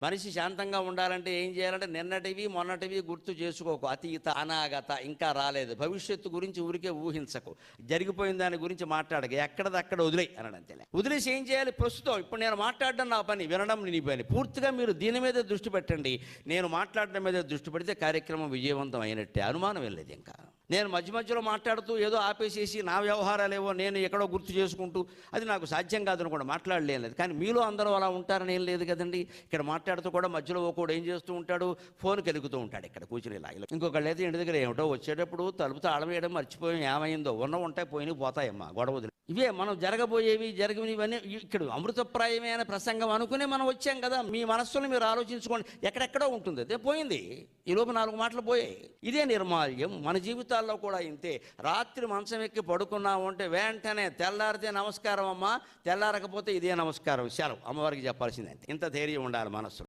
మనిషి శాంతంగా ఉండాలంటే ఏం చేయాలంటే నిన్నటివి మొన్నటివి గుర్తు చేసుకోకు, అతీత అనాగత ఇంకా రాలేదు, భవిష్యత్తు గురించి ఊరికే ఊహించకు, జరిగిపోయిన దాని గురించి మాట్లాడక, ఎక్కడదక్కడ వదిలేయి అనడం తెలే. వదిలేసి ఏం చేయాలి, ప్రస్తుతం ఇప్పుడు నేను మాట్లాడడం నా పని, వినడం నీ పని. పూర్తిగా మీరు దీని మీద దృష్టి పెట్టండి. నేను మాట్లాడడం మీద దృష్టి పెడితే కార్యక్రమం విజయవంతం అయినట్టే, అనుమానం వెళ్ళలేదు. ఇంకా నేను మధ్య మధ్యలో మాట్లాడుతూ ఏదో ఆపేసేసి నా వ్యవహారాలేవో నేను ఎక్కడో గుర్తు చేసుకుంటూ అది నాకు సాధ్యం కాదని కూడా మాట్లాడలేదు. కానీ మీలో అందరూ అలా ఉంటారని ఏం లేదు కదండి. ఇక్కడ మాట్లాడుతూ కూడా మధ్యలో ఒకడు ఏం చేస్తూ ఉంటాడు, ఫోన్ కెలుగుతూ ఉంటాడు ఇక్కడ కూర్చుని ఇలా. ఇంకొకళ్ళు అయితే ఇంటి దగ్గర ఏమిటో వచ్చేటప్పుడు తలుపు తాళం వేయడం మర్చిపోయాం, ఏమైందో, ఉంటాయి పోయినవి పోతాయమ్మా గొడవ. ఇవే మనం జరగబోయేవి జరిగినవన్నీ ఇక్కడ అమృతప్రాయమైన ప్రసంగం అనుకునే మనం వచ్చాం కదా. మీ మనస్సును మీరు ఆలోచించుకోండి, ఎక్కడెక్కడో ఉంటుంది, అదే పోయింది. ఈ లోపు 4 మాటలు పోయాయి. ఇదే నిర్మాల్యం మన జీవితాల్లో కూడా ఇంతే. రాత్రి మంచం ఎక్కి పడుకున్నాము అంటే వెంటనే తెల్లారితే నమస్కారం అమ్మా, తెల్లారకపోతే ఇదే నమస్కారం, సెలవు, అమ్మవారికి చెప్పాల్సిందే. ఇంత ధైర్యం ఉండాలి మనస్సు.